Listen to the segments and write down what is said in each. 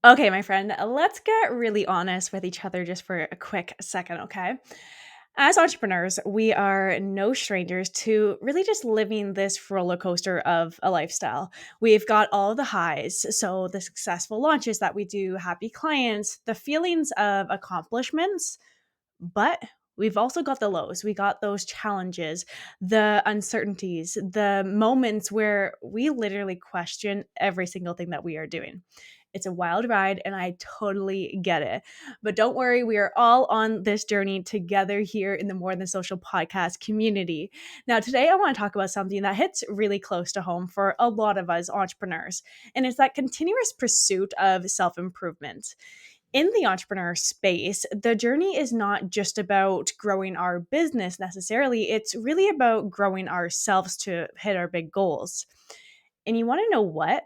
Okay, my friend, let's get really honest with each other just for a quick second, okay? As entrepreneurs, we are no strangers to really just living this roller coaster of a lifestyle. We've got all the highs, so the successful launches that we do, happy clients, the feelings of accomplishments, but we've also got the lows. We got those challenges, the uncertainties, the moments where we literally question every single thing that we are doing. It's a wild ride, and I totally get it. But don't worry, we are all on this journey together here in the More Than Social podcast community. Now, today I want to talk about something that hits really close to home for a lot of us entrepreneurs, and it's that continuous pursuit of self improvement. In the entrepreneur space, the journey is not just about growing our business necessarily, it's really about growing ourselves to hit our big goals. And you want to know what?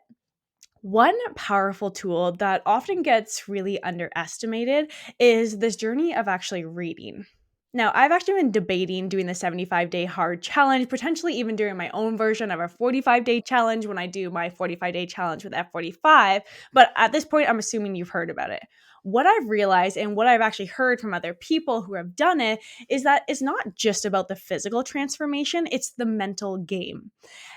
One powerful tool that often gets really underestimated is this journey of actually reading. Now, I've actually been debating doing the 75-day hard challenge, potentially even doing my own version of a 45-day challenge when I do my 45-day challenge with F45. But at this point, I'm assuming you've heard about it. What I've realized and what I've actually heard from other people who have done it is that it's not just about the physical transformation, it's the mental game.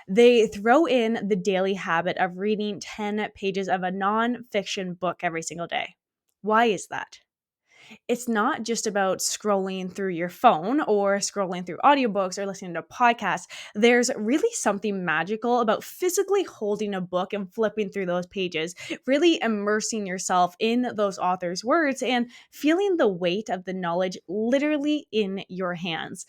They throw in the daily habit of reading 10 pages of a nonfiction book every single day. Why is that? It's not just about scrolling through your phone or scrolling through audiobooks or listening to podcasts. There's really something magical about physically holding a book and flipping through those pages, really immersing yourself in those authors' words and feeling the weight of the knowledge literally in your hands.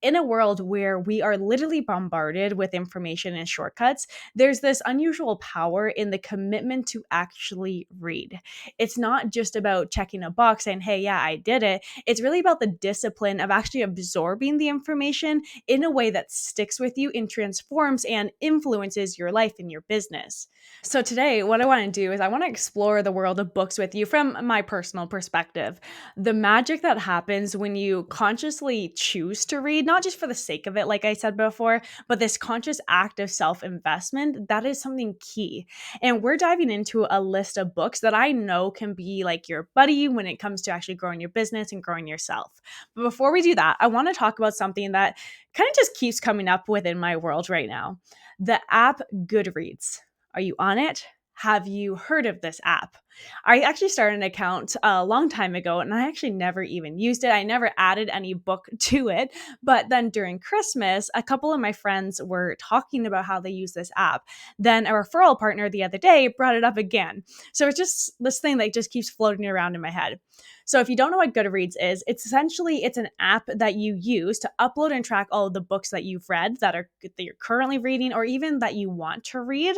In a world where we are literally bombarded with information and shortcuts, there's this unusual power in the commitment to actually read. It's not just about checking a box saying, hey, yeah, I did it. It's really about the discipline of actually absorbing the information in a way that sticks with you and transforms and influences your life and your business. So, today, what I want to do is I want to explore the world of books with you from my personal perspective. The magic that happens when you consciously choose to read, not just for the sake of it, like I said before, but this conscious act of self investment, that is something key. And we're diving into a list of books that I know can be like your buddy when it comes to actually growing your business and growing yourself. But before we do that, I want to talk about something that kind of just keeps coming up within my world right now, the app Goodreads. Are you on it? Have you heard of this app? I actually started an account a long time ago and I actually never even used it. I never added any book to it. But then during Christmas, a couple of my friends were talking about how they use this app. Then a referral partner the other day brought it up again. So it's just this thing that just keeps floating around in my head. So if you don't know what Goodreads is, it's an app that you use to upload and track all of the books that you've read that you're currently reading or even that you want to read.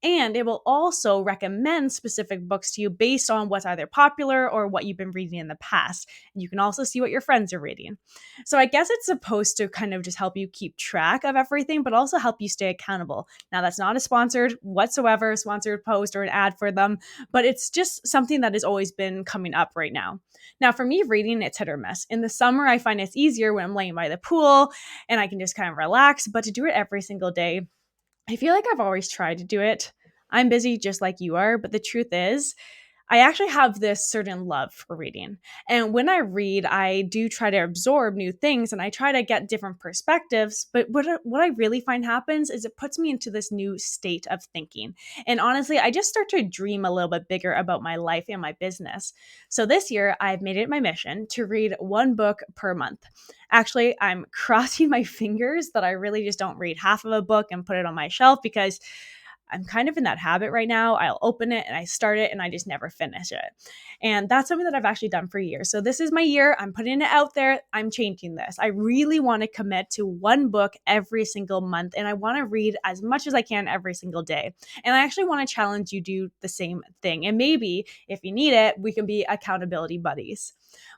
And it will also recommend specific books to you based on what's either popular or what you've been reading in the past. And you can also see what your friends are reading. So I guess it's supposed to kind of just help you keep track of everything, but also help you stay accountable. Now, that's not a sponsored post or an ad for them, but it's just something that has always been coming up right now. Now, for me, reading, it's hit or miss. In the summer, I find it's easier when I'm laying by the pool and I can just kind of relax, but to do it every single day, I feel like I've always tried to do it. I'm busy just like you are, but the truth is, I actually have this certain love for reading. And when I read, I do try to absorb new things and I try to get different perspectives. But what I really find happens is it puts me into this new state of thinking. And honestly, I just start to dream a little bit bigger about my life and my business. So this year, I've made it my mission to read one book per month. Actually, I'm crossing my fingers that I really just don't read half of a book and put it on my shelf because I'm kind of in that habit right now. I'll open it and I start it and I just never finish it. And that's something that I've actually done for years. So this is my year. I'm putting it out there. I'm changing this. I really want to commit to one book every single month. And I want to read as much as I can every single day. And I actually want to challenge you to do the same thing. And maybe if you need it, we can be accountability buddies.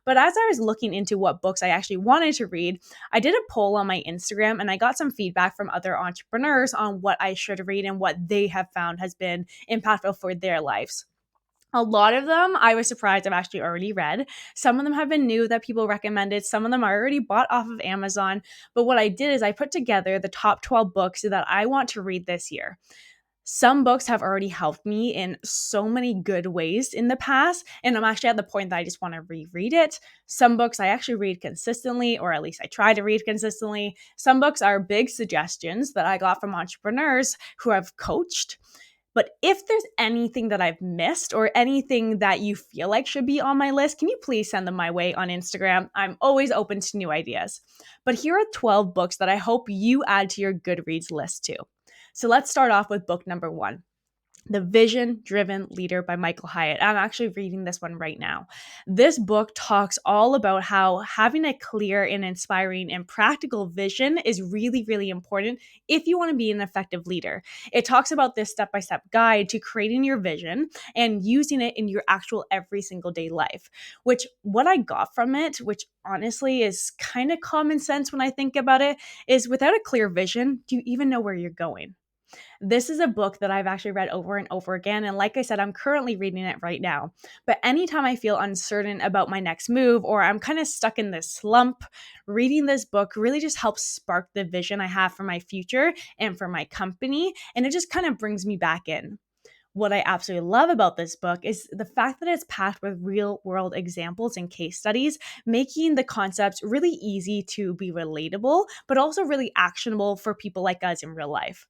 But as I was looking into what books I actually wanted to read, I did a poll on my Instagram and I got some feedback from other entrepreneurs on what I should read and what they have found has been impactful for their lives. A lot of them I was surprised I've actually already read. Some of them have been new that people recommended. Some of them I already bought off of Amazon. But what I did is I put together the top 12 books that I want to read this year. Some books have already helped me in so many good ways in the past, and I'm actually at the point that I just want to reread it. Some books I actually read consistently, or at least I try to read consistently. Some books are big suggestions that I got from entrepreneurs who I've coached. But if there's anything that I've missed or anything that you feel like should be on my list, can you please send them my way on Instagram? I'm always open to new ideas. But here are 12 books that I hope you add to your Goodreads list too. So let's start off with book number 1. The Vision Driven Leader by Michael Hyatt. I'm actually reading this one right now. This book talks all about how having a clear and inspiring and practical vision is really, really important if you want to be an effective leader. It talks about this step-by-step guide to creating your vision and using it in your actual every single day life, which what I got from it, which honestly is kind of common sense when I think about it, is without a clear vision, do you even know where you're going? This is a book that I've actually read over and over again. And like I said, I'm currently reading it right now. But anytime I feel uncertain about my next move or I'm kind of stuck in this slump, reading this book really just helps spark the vision I have for my future and for my company. And it just kind of brings me back in. What I absolutely love about this book is the fact that it's packed with real world examples and case studies, making the concepts really easy to be relatable, but also really actionable for people like us in real life.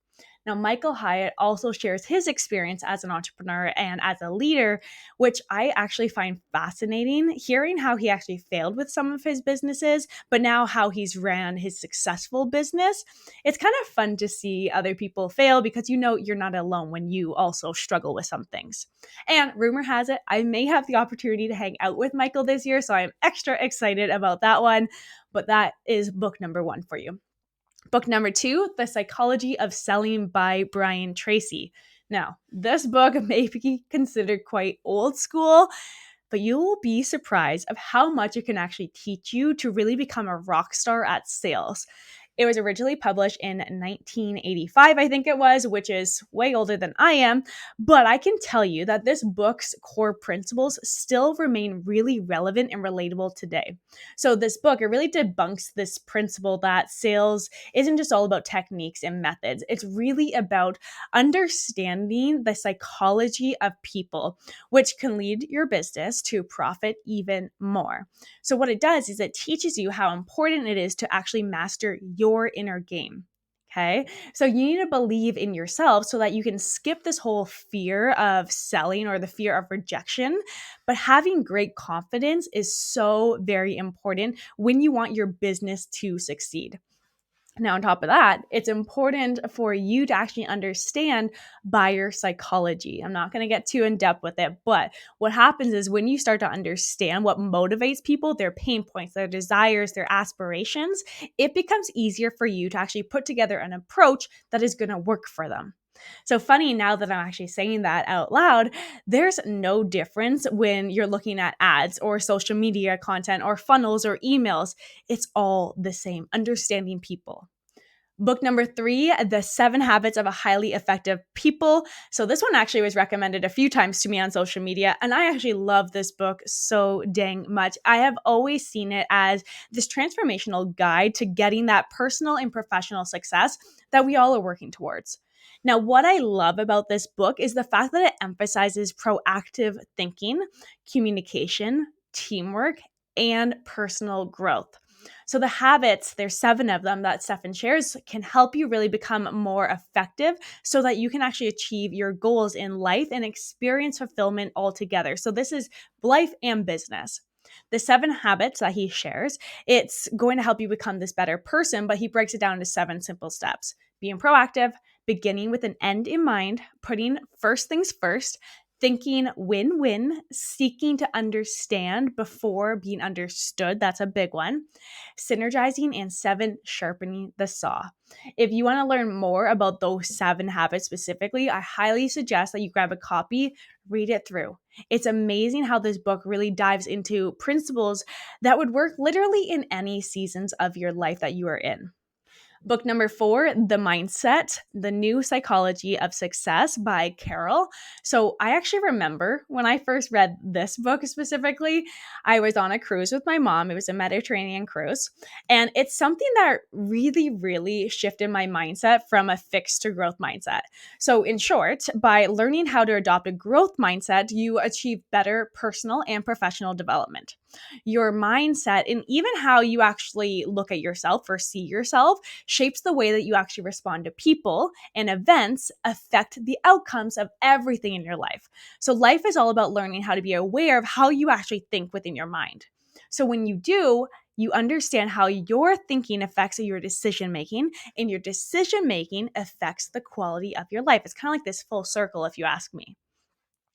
Now, Michael Hyatt also shares his experience as an entrepreneur and as a leader, which I actually find fascinating, hearing how he actually failed with some of his businesses, but now how he's ran his successful business. It's kind of fun to see other people fail because you know you're not alone when you also struggle with some things. And rumor has it, I may have the opportunity to hang out with Michael this year, so I'm extra excited about that one. But that is book number 1 for you. Book number 2, The Psychology of Selling by Brian Tracy. Now, this book may be considered quite old school, but you will be surprised of how much it can actually teach you to really become a rock star at sales. It was originally published in 1985, I think it was, which is way older than I am. But I can tell you that this book's core principles still remain really relevant and relatable today. So, this book, it really debunks this principle that sales isn't just all about techniques and methods. It's really about understanding the psychology of people, which can lead your business to profit even more. So, what it does is it teaches you how important it is to actually master your inner game. Okay. So you need to believe in yourself so that you can skip this whole fear of selling or the fear of rejection. But having great confidence is so very important when you want your business to succeed. Now, on top of that, it's important for you to actually understand buyer psychology. I'm not going to get too in depth with it, but what happens is when you start to understand what motivates people, their pain points, their desires, their aspirations, it becomes easier for you to actually put together an approach that is going to work for them. So funny now that I'm actually saying that out loud, there's no difference when you're looking at ads or social media content or funnels or emails. It's all the same, understanding people. Book number 3, The 7 Habits of a Highly Effective People. So this one actually was recommended a few times to me on social media, and I actually love this book so dang much. I have always seen it as this transformational guide to getting that personal and professional success that we all are working towards. Now, what I love about this book is the fact that it emphasizes proactive thinking, communication, teamwork, and personal growth. So the habits, there's 7 of them that Stefan shares, can help you really become more effective so that you can actually achieve your goals in life and experience fulfillment altogether. So this is life and business. The 7 habits that he shares, it's going to help you become this better person, but he breaks it down into 7 simple steps. Being proactive, beginning with an end in mind, putting first things first, thinking win-win, seeking to understand before being understood. That's a big one. Synergizing, and 7, sharpening the saw. If you want to learn more about those 7 habits specifically, I highly suggest that you grab a copy, read it through. It's amazing how this book really dives into principles that would work literally in any seasons of your life that you are in. Book number 4, The Mindset, The New Psychology of Success by Carol. So I actually remember when I first read this book specifically, I was on a cruise with my mom. It was a Mediterranean cruise. And it's something that really, really shifted my mindset from a fixed to growth mindset. So in short, by learning how to adopt a growth mindset, you achieve better personal and professional development. Your mindset and even how you actually look at yourself or see yourself shapes the way that you actually respond to people, and events affect the outcomes of everything in your life. So life is all about learning how to be aware of how you actually think within your mind. So when you do, you understand how your thinking affects your decision making, and your decision making affects the quality of your life. It's kind of like this full circle, if you ask me.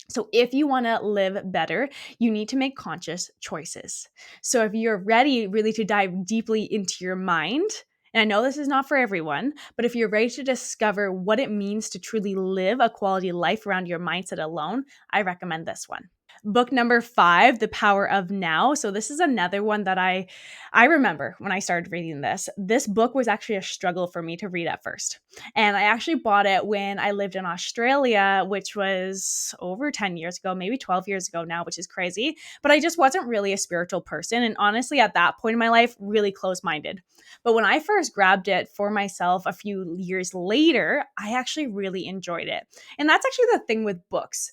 So, if you want to live better, you need to make conscious choices. So, if you're ready really to dive deeply into your mind, and I know this is not for everyone, but if you're ready to discover what it means to truly live a quality life around your mindset alone, I recommend this one. Book number 5, The Power of Now. So this is another one that I remember when I started reading this. This book was actually a struggle for me to read at first. And I actually bought it when I lived in Australia, which was over 10 years ago, maybe 12 years ago now, which is crazy. But I just wasn't really a spiritual person. And honestly, at that point in my life, really closed-minded. But when I first grabbed it for myself a few years later, I actually really enjoyed it. And that's actually the thing with books.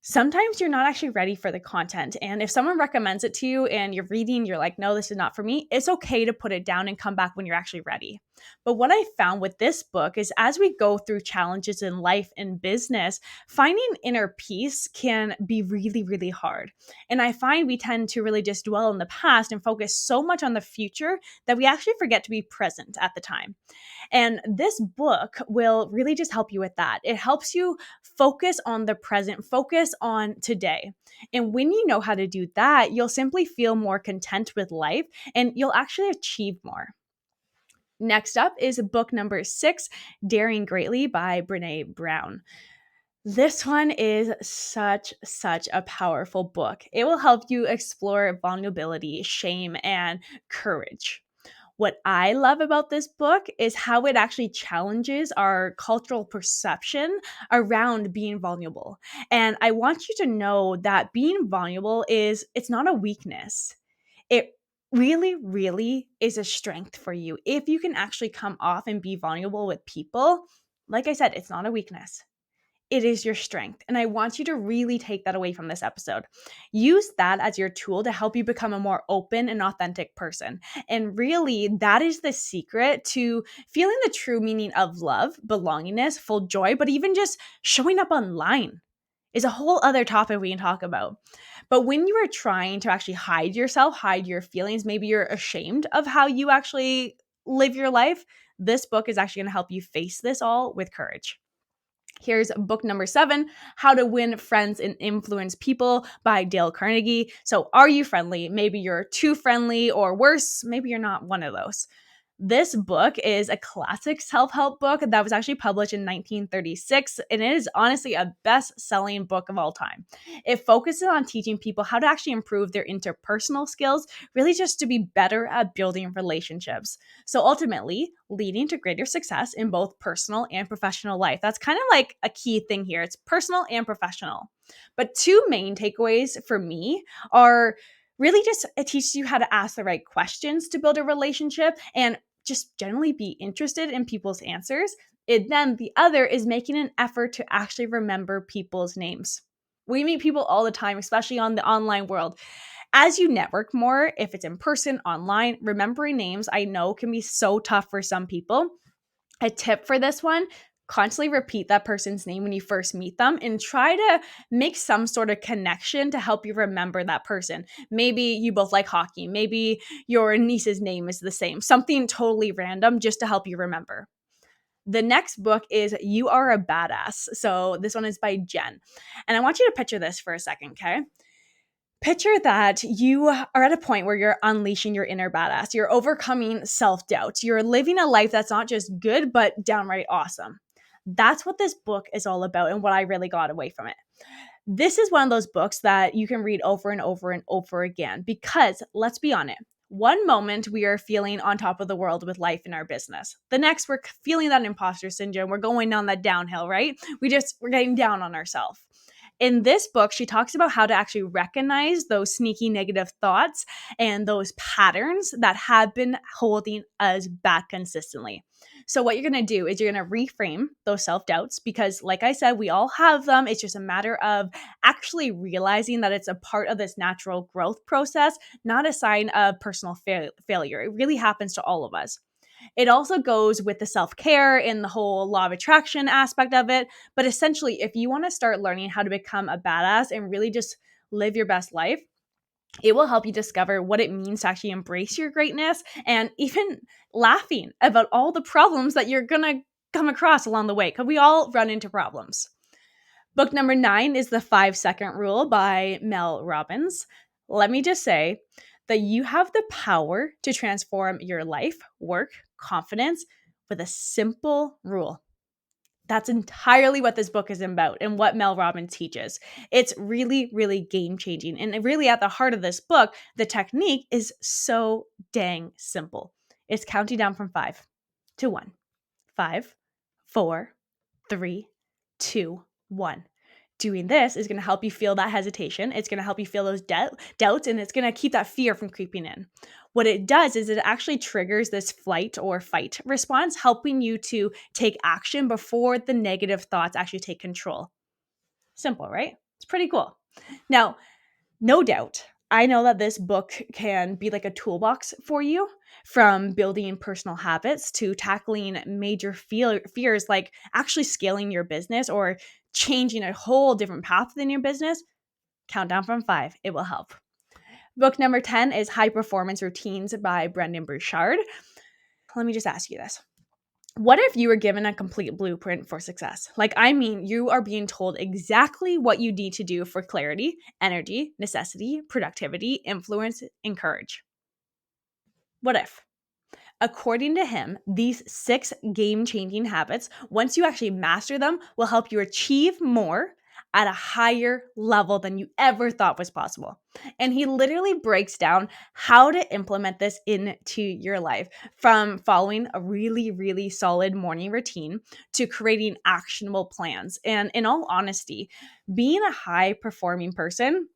Sometimes you're not actually ready for the content. And if someone recommends it to you and you're reading, you're like, no, this is not for me, it's okay to put it down and come back when you're actually ready. But what I found with this book is as we go through challenges in life and business, finding inner peace can be really, really hard. And I find we tend to really just dwell in the past and focus so much on the future that we actually forget to be present at the time. And this book will really just help you with that. It helps you focus on the present, focus on today. And when you know how to do that, you'll simply feel more content with life and you'll actually achieve more. Next up is book number 6, Daring Greatly by Brene Brown. This one is such a powerful book. It will help you explore vulnerability, shame, and courage. What I love about this book is how it actually challenges our cultural perception around being vulnerable. And I want you to know that being vulnerable it's not a weakness. It really, really is a strength for you. If you can actually come off and be vulnerable with people, like I said, it's not a weakness. It is your strength. And I want you to really take that away from this episode. Use that as your tool to help you become a more open and authentic person. And really, that is the secret to feeling the true meaning of love, belongingness, full joy, but even just showing up online is a whole other topic we can talk about. But when you are trying to actually hide yourself, hide your feelings, maybe you're ashamed of how you actually live your life, this book is actually going to help you face this all with courage. Here's book number 7, How to Win Friends and Influence People by Dale Carnegie. So are you friendly? Maybe you're too friendly, or worse, maybe you're not one of those. This book is a classic self-help book that was actually published in 1936, and it is honestly a best-selling book of all time. It focuses on teaching people how to actually improve their interpersonal skills, really just to be better at building relationships. So ultimately, leading to greater success in both personal and professional life. That's kind of like a key thing here. It's personal and professional. But two main takeaways for me are really just it teaches you how to ask the right questions to build a relationship and just generally be interested in people's answers. Then the other is making an effort to actually remember people's names. We meet people all the time, especially on the online world. As you network more, if it's in person, online, remembering names I know can be so tough for some people. A tip for this one, constantly repeat that person's name when you first meet them and try to make some sort of connection to help you remember that person. Maybe you both like hockey. Maybe your niece's name is the same. Something totally random just to help you remember. The next book is You Are a Badass. So this one is by Jen. And I want you to picture this for a second, okay? Picture that you are at a point where you're unleashing your inner badass. You're overcoming self-doubt. You're living a life that's not just good, but downright awesome. That's what this book is all about and what I really got away from it. This is one of those books that you can read over and over and over again because, let's be honest, One moment we are feeling on top of the world with life in our business. The next we're feeling that imposter syndrome. We're going down that downhill, right? We're getting down on ourselves. In this book, she talks about how to actually recognize those sneaky negative thoughts and those patterns that have been holding us back consistently. So, what you're going to do is you're going to reframe those self doubts because, like I said, we all have them. It's just a matter of actually realizing that it's a part of this natural growth process, not a sign of personal failure. It really happens to all of us. It also goes with the self care and the whole law of attraction aspect of it. But essentially, if you want to start learning how to become a badass and really just live your best life, it will help you discover what it means to actually embrace your greatness and even laughing about all the problems that you're going to come across along the way, because we all run into problems. Book number 9 is The 5-Second Rule by Mel Robbins. Let me just say that you have the power to transform your life, work, confidence with a simple rule. That's entirely what this book is about and what Mel Robbins teaches. It's really, really game changing. And really, at the heart of this book, the technique is so dang simple. It's counting down from 5 to 1. 5, 4, 3, 2, 1. Doing this is going to help you feel that hesitation. It's going to help you feel those doubts, and it's going to keep that fear from creeping in. What it does is it actually triggers this flight or fight response, helping you to take action before the negative thoughts actually take control. Simple, right? It's pretty cool. Now, no doubt, I know that this book can be like a toolbox for you, from building personal habits to tackling major fears like actually scaling your business or changing a whole different path within your business. Count down from 5. It will help. Book number 10 is High Performance Routines by Brendon Burchard. Let me just ask you this. What if you were given a complete blueprint for success? You are being told exactly what you need to do for clarity, energy, necessity, productivity, influence, and courage. What if? According to him, these 6 game-changing habits, once you actually master them, will help you achieve more at a higher level than you ever thought was possible. And he literally breaks down how to implement this into your life, from following a really, really solid morning routine to creating actionable plans. And in all honesty, being a high-performing person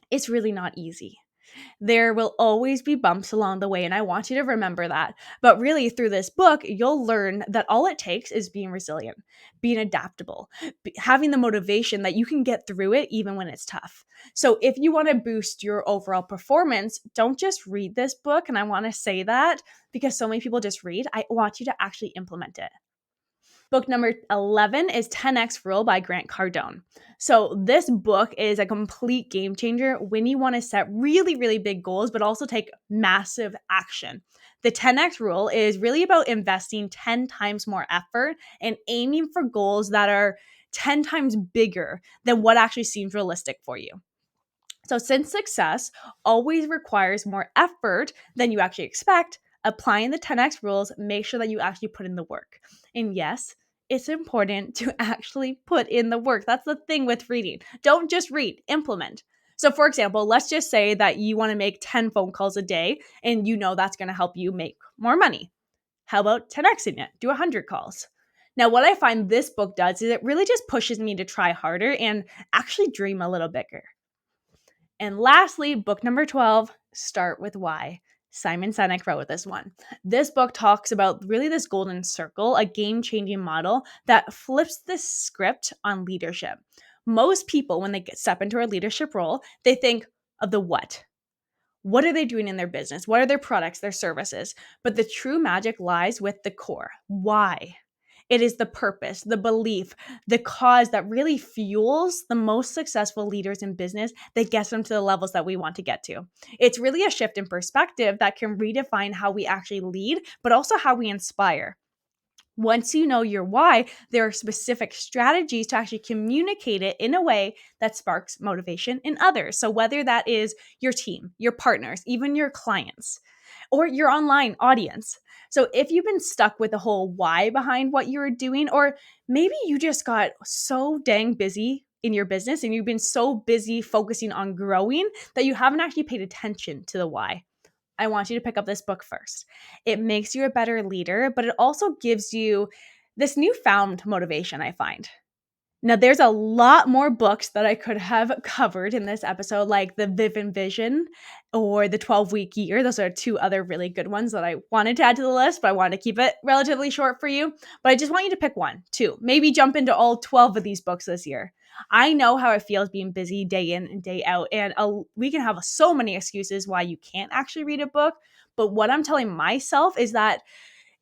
is really not easy. There will always be bumps along the way, and I want you to remember that. But really, through this book, you'll learn that all it takes is being resilient, being adaptable, having the motivation that you can get through it even when it's tough. So if you want to boost your overall performance, don't just read this book. And I want to say that because so many people just read. I want you to actually implement it. Book number 11 is 10X Rule by Grant Cardone. So this book is a complete game changer when you want to set really, really big goals, but also take massive action. The 10X Rule is really about investing 10 times more effort and aiming for goals that are 10 times bigger than what actually seems realistic for you. So since success always requires more effort than you actually expect, applying the 10X rules, make sure that you actually put in the work. And yes, it's important to actually put in the work. That's the thing with reading. Don't just read, implement. So for example, let's just say that you want to make 10 phone calls a day and you know that's going to help you make more money. How about 10Xing it? Do 100 calls. Now, what I find this book does is it really just pushes me to try harder and actually dream a little bigger. And lastly, book number 12, Start with Why. Simon Sinek wrote this one. This book talks about really this golden circle, a game-changing model that flips the script on leadership. Most people, when they step into a leadership role, they think of the what. What are they doing in their business? What are their products, their services? But the true magic lies with the core. Why? It is the purpose, the belief, the cause that really fuels the most successful leaders in business that gets them to the levels that we want to get to. It's really a shift in perspective that can redefine how we actually lead, but also how we inspire. Once you know your why, there are specific strategies to actually communicate it in a way that sparks motivation in others. So whether that is your team, your partners, even your clients, or your online audience. So if you've been stuck with the whole why behind what you're doing, or maybe you just got so dang busy in your business and you've been so busy focusing on growing that you haven't actually paid attention to the why. I want you to pick up this book first. It makes you a better leader, but it also gives you this newfound motivation, I find. Now, there's a lot more books that I could have covered in this episode, like the Vivid Vision or the 12-Week Year. Those are two other really good ones that I wanted to add to the list, but I wanted to keep it relatively short for you. But I just want you to pick one, two, maybe jump into all 12 of these books this year. I know how it feels being busy day in and day out, and we can have so many excuses why you can't actually read a book. But what I'm telling myself is that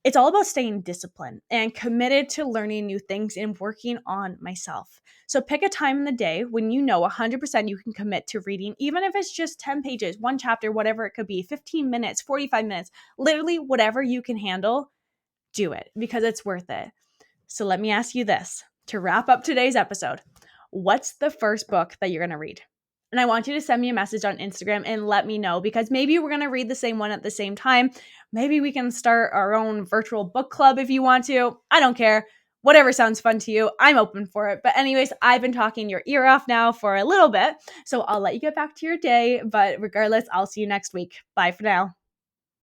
it's all about staying disciplined and committed to learning new things and working on myself. So pick a time in the day when you know 100% you can commit to reading, even if it's just 10 pages, one chapter, whatever it could be, 15 minutes, 45 minutes, literally whatever you can handle, do it because it's worth it. So let me ask you this to wrap up today's episode. What's the first book that you're going to read? And I want you to send me a message on Instagram and let me know, because maybe we're going to read the same one at the same time. Maybe we can start our own virtual book club if you want to. I don't care. Whatever sounds fun to you, I'm open for it. But anyways, I've been talking your ear off now for a little bit, so I'll let you get back to your day. But regardless, I'll see you next week. Bye for now.